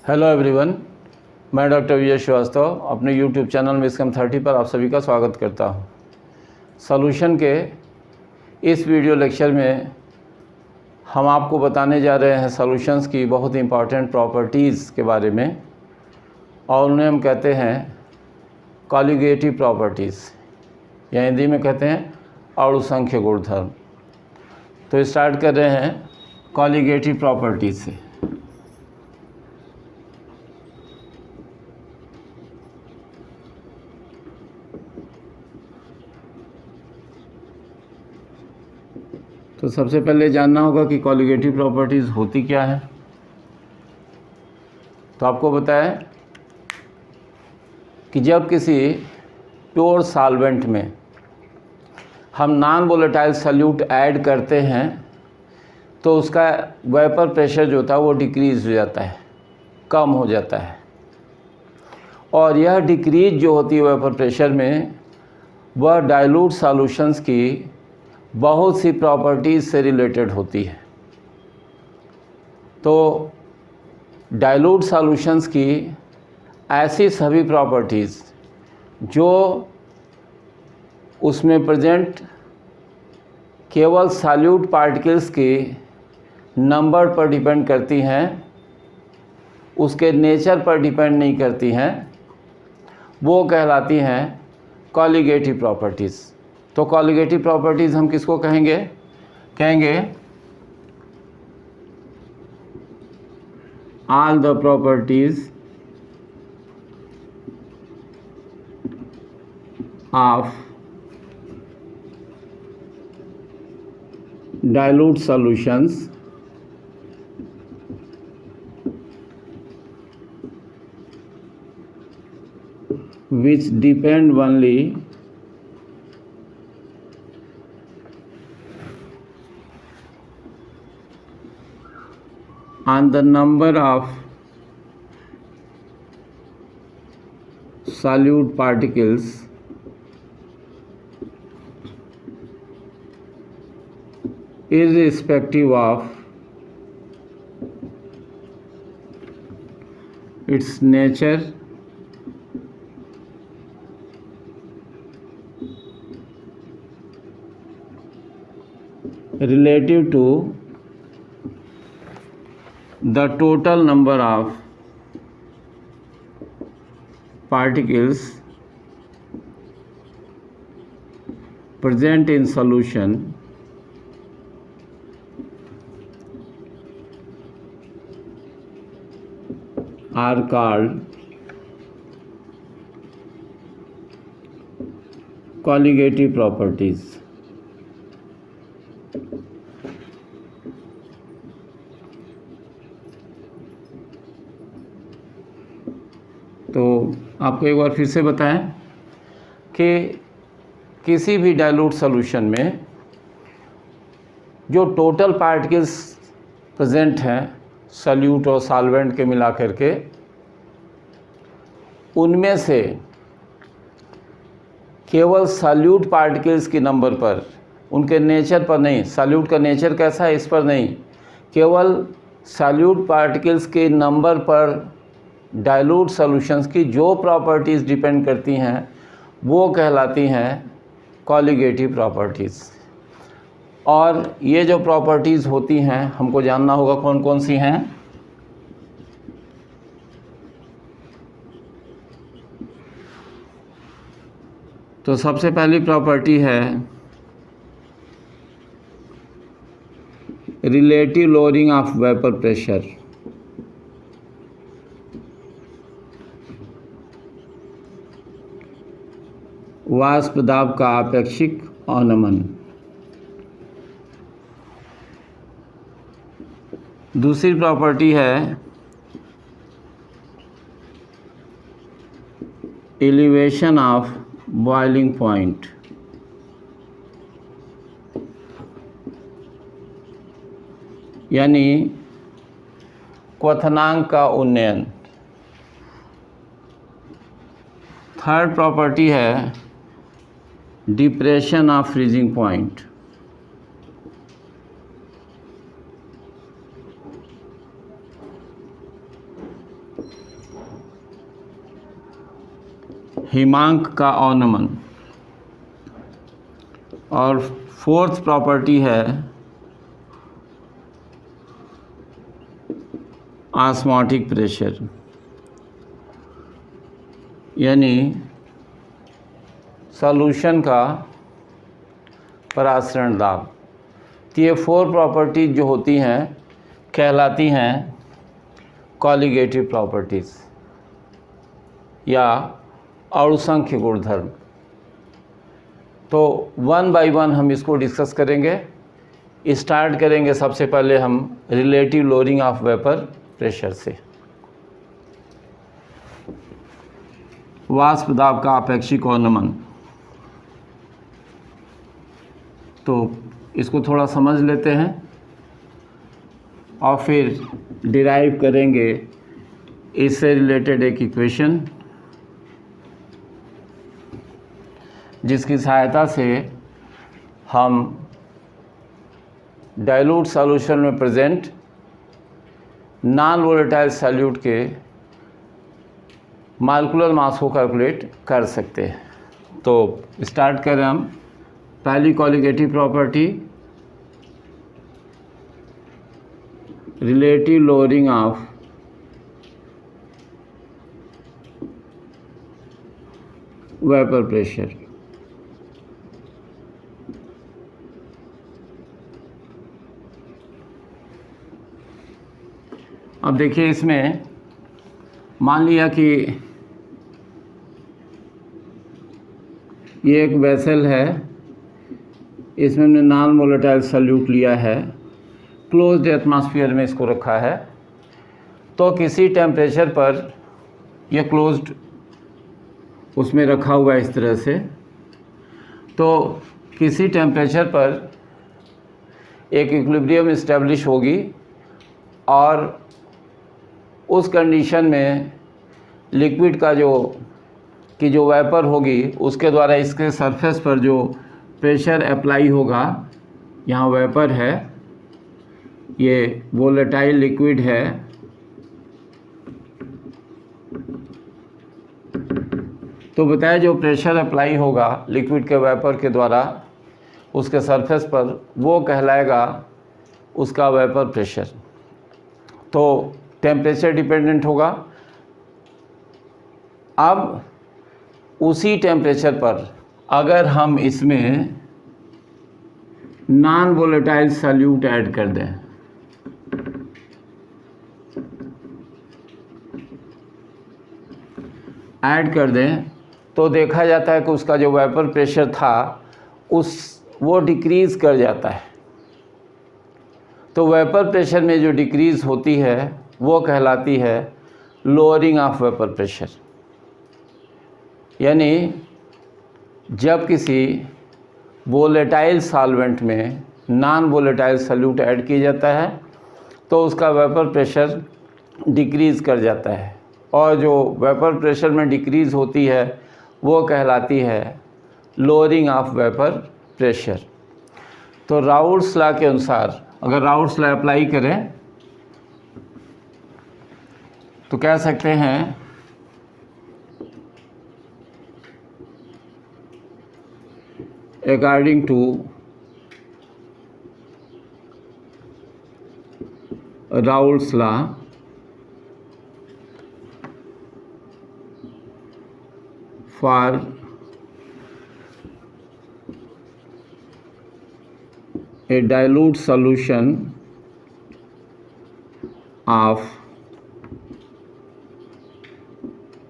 Hello everyone, मैं doctor विजय श्रीवास्तव अपने YouTube channel मिसकम 30 पर आप सभी का स्वागत करता हूं। सॉल्यूशन के इस वीडियो लेक्चर में हम आपको बताने जा रहे हैं सॉल्यूशंस की बहुत इंपॉर्टेंट प्रॉपर्टीज़ के बारे में, और उन्हें हम कहते हैं कॉलिगेटिव प्रॉपर्टीज़, या हिंदी में कहते हैं अणुसंख्य गुणधर्म। तो स्टार्ट कर रहे हैं कॉलिगेटिव प्रॉपर्टीज़ से। तो सबसे पहले जानना होगा कि कॉलिगेटिव प्रॉपर्टीज़ होती क्या है। तो आपको बताया कि जब किसी प्योर सॉल्वेंट में हम नॉन वोलेटाइल सॉल्यूट ऐड करते हैं तो उसका वेपर प्रेशर जो होता है वो डिक्रीज़ हो जाता है, कम हो जाता है। और यह डिक्रीज जो होती है वेपर प्रेशर में, वह डाइल्यूट सॉल्यूशंस की बहुत सी प्रॉपर्टीज़ से रिलेटेड होती है। तो डाइल्यूट सॉल्यूशंस की ऐसी सभी प्रॉपर्टीज़ जो उसमें प्रेजेंट केवल सॉल्यूट पार्टिकल्स के नंबर पर डिपेंड करती हैं, उसके नेचर पर डिपेंड नहीं करती हैं, वो कहलाती हैं कॉलिगेटिव प्रॉपर्टीज़। तो कॉलिगेटिव प्रॉपर्टीज़ हम किसको कहेंगे? All the properties of dilute solutions which depend only on the number of solute particles irrespective of its nature, relative to the total number of particles present in solution are called colligative properties। तो आपको एक बार फिर से बताएं कि किसी भी dilute solution में जो टोटल पार्टिकल्स प्रेजेंट हैं सॉल्यूट और सॉल्वेंट के मिला करके, उनमें से केवल सॉल्यूट पार्टिकल्स के नंबर पर, उनके नेचर पर नहीं, सॉल्यूट का नेचर कैसा है इस पर नहीं, केवल सॉल्यूट पार्टिकल्स के नंबर पर डाइल्यूट सॉल्यूशंस की जो प्रॉपर्टीज़ डिपेंड करती हैं वो कहलाती हैं कॉलिगेटिव प्रॉपर्टीज़। और ये जो प्रॉपर्टीज़ होती हैं हमको जानना होगा कौन कौन सी हैं। तो सबसे पहली प्रॉपर्टी है relative lowering of vapour pressure. वाष्प दाब का आपेक्षिक अवनमन। दूसरी प्रॉपर्टी है एलिवेशन ऑफ बॉइलिंग पॉइंट। यानी क्वथनांक का उन्नयन। थर्ड प्रॉपर्टी है डिप्रेशन ऑफ फ्रीजिंग पॉइंट। हिमांक का अवनमन। और फोर्थ प्रॉपर्टी है ऑस्मोटिक प्रेशर, यानी सॉल्यूशन का परासरण दाब। तो ये 4 प्रॉपर्टीज जो होती हैं कहलाती हैं कॉलिगेटिव प्रॉपर्टीज़ या अणुसंख्य गुणधर्म। तो 1 बाय 1 हम इसको डिस्कस करेंगे। स्टार्ट करेंगे सबसे पहले हम relative lowering of vapour pressure से। वाष्प दाब का अपेक्षिक अवनमन। तो इसको थोड़ा समझ लेते हैं और फिर डिराइव करेंगे इससे रिलेटेड एक इक्वेशन, जिसकी सहायता से हम डाइल्यूट सॉल्यूशन में प्रेजेंट नॉन वोलेटाइल सॉल्यूट के मॉलिक्यूलर मास को कैलकुलेट कर सकते हैं। तो स्टार्ट करें हम। पहली colligative property, relative lowering of vapour pressure. अब देखिए, इसमें मान लिया कि ये एक वेसल है, इसमें हमने नॉन वोलेटाइल सॉल्यूट लिया है, क्लोज्ड एटमॉस्फेयर में इसको रखा है। तो किसी टेम्परेचर पर यह क्लोज्ड उसमें रखा हुआ है इस तरह से। तो किसी टेम्परेचर पर एक इक्विलिब्रियम इस्टेब्लिश होगी और उस कंडीशन में लिक्विड का जो वेपर होगी उसके द्वारा इसके सरफेस पर जो प्रेशर अप्लाई होगा, यहाँ वेपर है, ये वोलेटाइल लिक्विड है, तो बताया जो प्रेशर अप्लाई होगा लिक्विड के वेपर के द्वारा उसके सरफेस पर, वो कहलाएगा उसका वेपर प्रेशर। तो टेम्परेचर डिपेंडेंट होगा। अब उसी टेम्परेचर पर अगर हम इसमें नॉन वोलेटाइल सॉल्यूट ऐड कर दें, तो देखा जाता है कि उसका जो वेपर प्रेशर था वो डिक्रीज़ कर जाता है। तो वेपर प्रेशर में जो डिक्रीज़ होती है वो कहलाती है लोअरिंग ऑफ वेपर प्रेशर। यानी जब किसी वोलेटाइल सॉल्वेंट में नॉन वोलेटाइल सॉल्यूट ऐड किया जाता है तो उसका वेपर प्रेशर डिक्रीज़ कर जाता है, और जो वेपर प्रेशर में डिक्रीज़ होती है वो कहलाती है लोअरिंग ऑफ वेपर प्रेशर। तो राउल्ट्स लॉ के अनुसार अगर राउल्ट्स लॉ अप्लाई करें तो कह सकते हैं according to Raoult's law, for a dilute solution of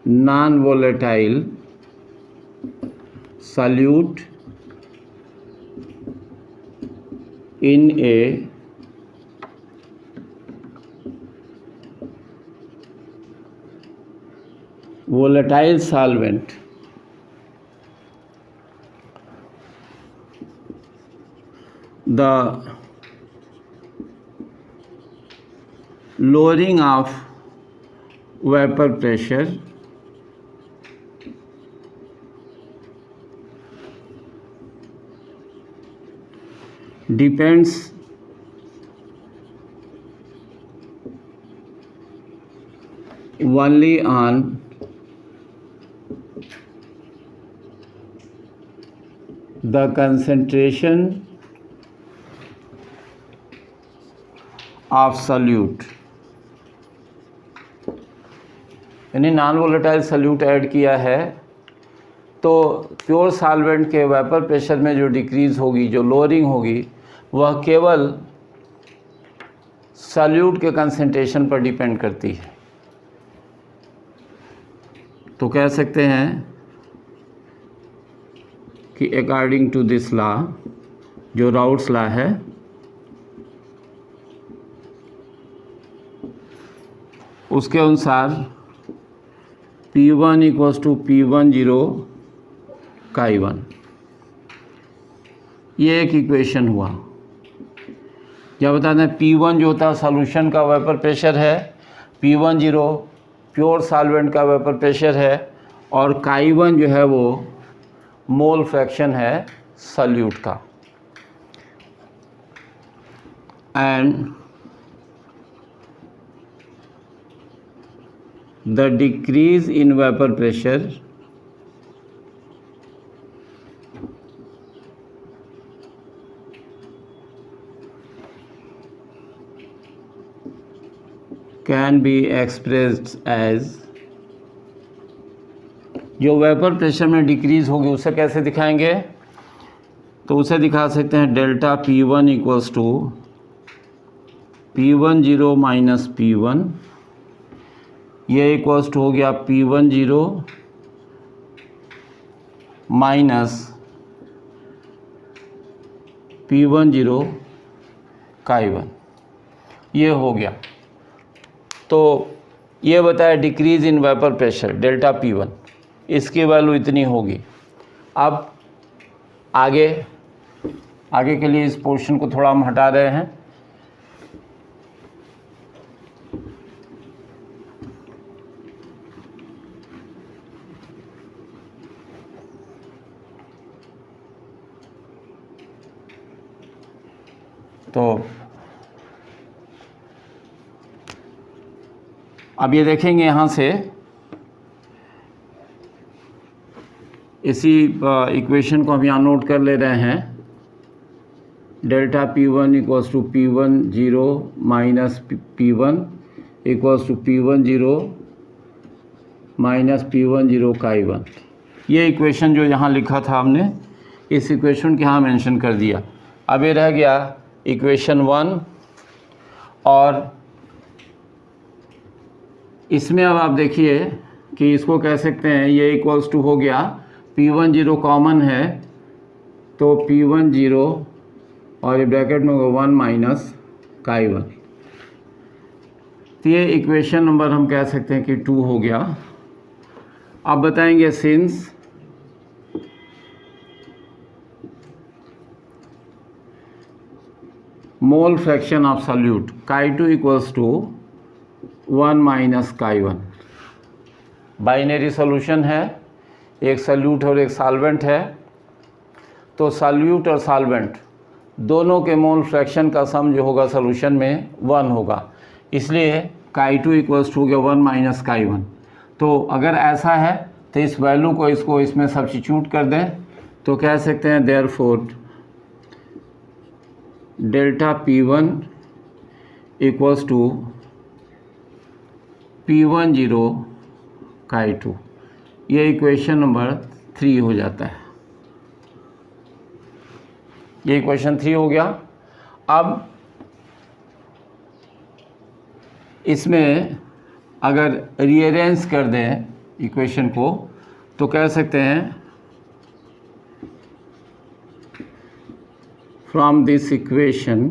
non-volatile solute in a volatile solvent, the lowering of vapor pressure depends only on the concentration of solute, यानी non volatile solute add किया है तो pure solvent के vapour pressure में जो decrease होगी, जो lowering होगी, वह केवल सॉल्यूट के कंसंट्रेशन पर डिपेंड करती है। तो कह सकते हैं कि अकॉर्डिंग टू दिस लॉ, जो राउट्स लॉ है, उसके अनुसार P1 equals to P10 Chi1, ये एक इक्वेशन हुआ। क्या बताते हैं, P1 जो होता है सॉल्यूशन का वेपर प्रेशर है, P10 प्योर सॉल्वेंट का वेपर प्रेशर है, और Chi1 जो है वो मोल फ्रैक्शन है सॉल्यूट का। And the decrease in vapour pressure can be expressed as, जो वेपर प्रेशर में डिक्रीज़ होगी उसे कैसे दिखाएंगे, तो उसे दिखा सकते हैं delta P1 equals to P10 minus P1, ये इक्वल्स टू हो गया P10 माइनस P10 Chi1, ये हो गया। तो ये बताया डिक्रीज़ इन वेपर प्रेशर डेल्टा P1, इसकी वैल्यू इतनी होगी। अब आगे के लिए इस पोर्शन को थोड़ा हम हटा रहे हैं। तो अब ये देखेंगे यहाँ से, इसी इक्वेशन को हम यहाँ नोट कर ले रहे हैं, delta P1 equals to P10 minus P1 equals to P10 minus P10 Chi1। ये इक्वेशन जो यहाँ लिखा था हमने, इस इक्वेशन के यहाँ मेंशन कर दिया। अब ये रह गया इक्वेशन 1, और इसमें अब आप देखिए कि इसको कह सकते हैं, ये इक्वल्स टू हो गया P10 कॉमन है तो P10 और ये ब्रैकेट में होगा 1 माइनस Chi1। तो ये इक्वेशन नंबर हम कह सकते हैं कि 2 हो गया। अब बताएंगे since mole fraction of solute Chi2 equals to 1 minus Chi1, binary solution है, एक सॉल्यूट और एक सॉल्वेंट है, तो सॉल्यूट और सॉल्वेंट दोनों के मोल फ्रैक्शन का सम जो होगा सॉल्यूशन में 1 होगा, इसलिए Chi2 इक्वल्स टू हो गया 1 माइनस Chi1। तो अगर ऐसा है तो इस वैल्यू को इसको इसमें सब्स्टिट्यूट कर दें, तो कह सकते हैं therefore delta P1 equals to P10 Chi2, ये इक्वेशन नंबर 3 हो जाता है। ये इक्वेशन 3 हो गया। अब इसमें अगर रीअरेंज कर दें इक्वेशन को, तो कह सकते हैं फ्रॉम दिस इक्वेशन,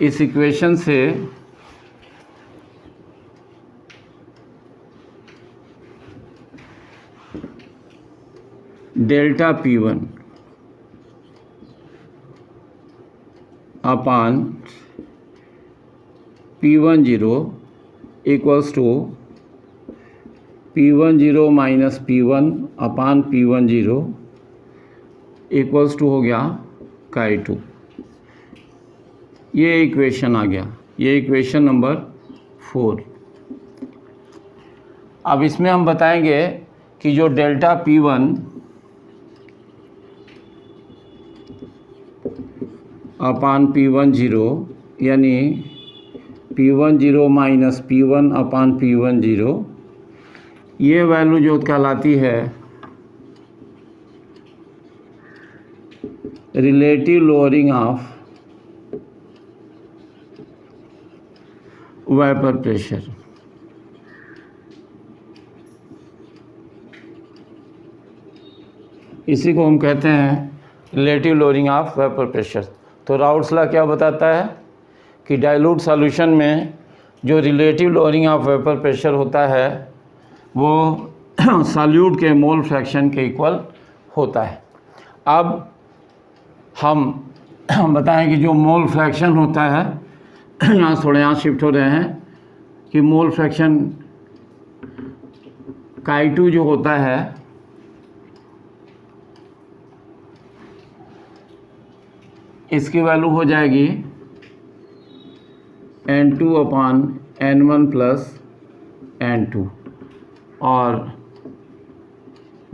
इस इक्वेशन से delta P1 upon P10 equals to P10 minus P1 upon P10 equals to हो गया Chi2। ये इक्वेशन आ गया, ये इक्वेशन नंबर 4। अब इसमें हम बताएंगे कि जो डेल्टा P1 अपान P10 यानी P10 minus P1 upon P10, ये वैल्यू जो कहलाती है relative lowering of vapour pressure. इसी को हम कहते हैं relative lowering of vapour pressure. तो राउट्स लॉ क्या बताता है कि डाइल्यूट सॉल्यूशन में जो relative lowering of vapour pressure होता है वो सॉल्यूट के मोल फ्रैक्शन के इक्वल होता है। अब हम बताएं कि जो मोल फ्रैक्शन होता है, यहाँ थोड़े यहाँ शिफ्ट हो रहे हैं कि मोल फ्रैक्शन Chi2 जो होता है इसकी वैल्यू हो जाएगी N2 अपान N1 प्लस N2, और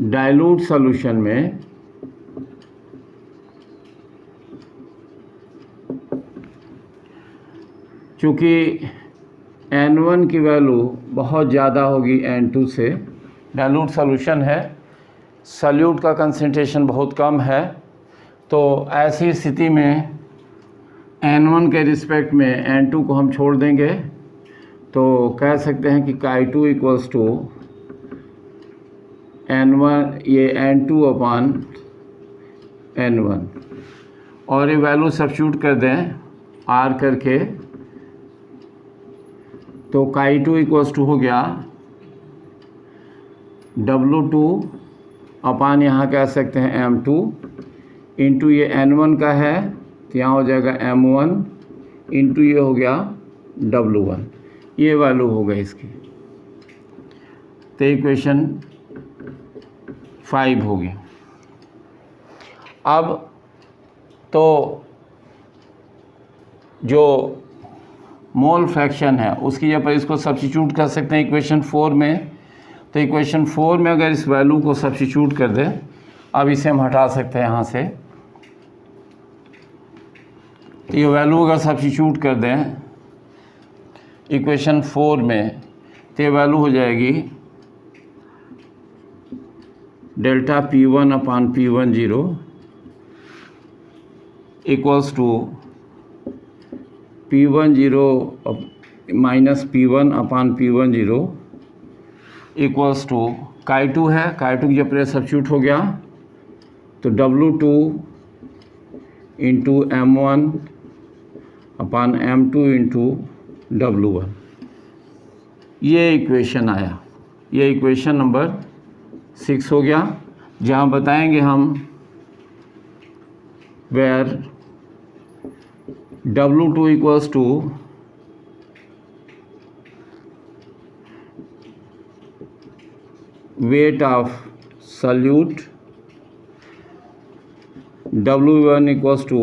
डाइल्यूट सॉल्यूशन में चूँकि N1 की वैल्यू बहुत ज़्यादा होगी N2 से, डाइल्यूट सॉल्यूशन है, सॉल्यूट का कंसंट्रेशन बहुत कम है, तो ऐसी स्थिति में N1 के रिस्पेक्ट में N2 को हम छोड़ देंगे, तो कह सकते हैं कि Chi2 इक्वल्स टू N1 ये N2 अपान N1, और ये वैल्यू सब्स्टिट्यूट कर दें R करके, तो Chi2 इक्वल्स टू हो गया W2 अपान यहाँ कह सकते हैं M2 इंटू ये N1 का है तो यहाँ हो जाएगा M1 इंटू ये हो गया W1, ये वैल्यू हो गई इसकी। तो इक्वेशन 5 हो गया। अब तो जो मोल फ्रैक्शन है उसकी जगह पर इसको सब्स्टिट्यूट कर सकते हैं इक्वेशन 4 में। तो इक्वेशन 4 में अगर इस वैल्यू को सब्स्टिट्यूट कर दें, अब इसे हम हटा सकते हैं यहाँ से, तो ये वैल्यू अगर सब्स्टिट्यूट कर दें इक्वेशन 4 में तो ये वैल्यू हो जाएगी delta P1 upon P10 equals to P10 minus P1 upon P10 equals to Chi2 है, Chi2 की जब सब्स्टिट्यूट हो गया तो W2 इंटू M1 अपान M2 इंटू W1, ये इक्वेशन आया। ये इक्वेशन नंबर 6 हो गया, जहाँ बताएंगे हम where W2 equals to weight of solute, W1 equals to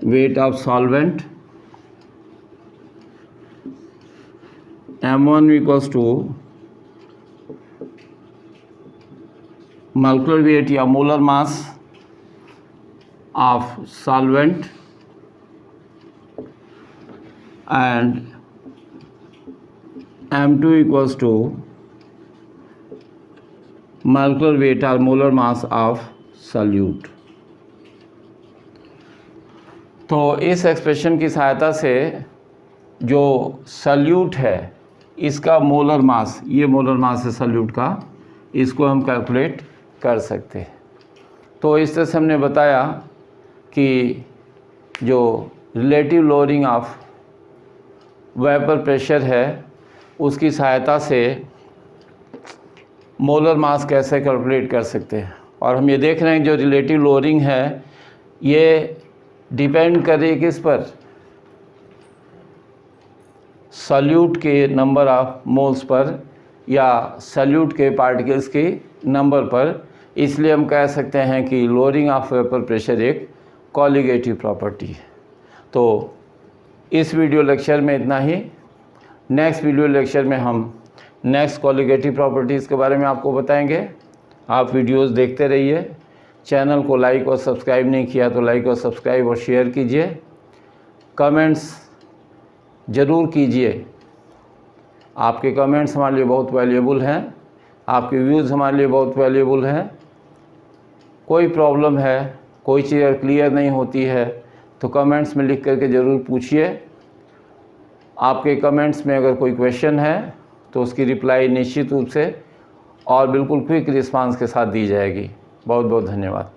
weight of solvent, M1 equals to molecular weight या molar mass of solvent, and M2 equals to molecular weight or molar mass of solute। तो इस expression की सहायता से जो solute है इसका molar mass, ये मोलर मास है सॉल्यूट का, इसको हम कैलकुलेट कर सकते हैं। तो इस तरह से हमने बताया कि जो relative lowering of vapour pressure है उसकी सहायता से मोलर मास कैसे कैलकुलेट कर सकते हैं। और हम ये देख रहे हैं जो रिलेटिव लोअरिंग है ये डिपेंड कर रही है किस पर, सॉल्यूट के नंबर ऑफ मोल्स पर या सॉल्यूट के पार्टिकल्स के नंबर पर। इसलिए हम कह सकते हैं कि लोअरिंग ऑफ वेपर प्रेशर एक कॉलिगेटिव प्रॉपर्टी है। तो इस वीडियो लेक्चर में इतना ही। नेक्स्ट वीडियो लेक्चर में हम नेक्स्ट कॉलिगेटिव प्रॉपर्टीज़ के बारे में आपको बताएंगे। आप वीडियोस देखते रहिए। चैनल को लाइक और सब्सक्राइब नहीं किया तो लाइक और सब्सक्राइब और शेयर कीजिए। कमेंट्स ज़रूर कीजिए, आपके कमेंट्स हमारे लिए बहुत वैल्यूएबल हैं, आपके व्यूज़ हमारे लिए बहुत वैल्यूएबल हैं। कोई प्रॉब्लम है, कोई चीज़ क्लियर नहीं होती है तो कमेंट्स में लिख करके ज़रूर पूछिए। आपके कमेंट्स में अगर कोई क्वेश्चन है तो उसकी रिप्लाई निश्चित रूप से और बिल्कुल क्विक रिस्पांस के साथ दी जाएगी। बहुत बहुत धन्यवाद।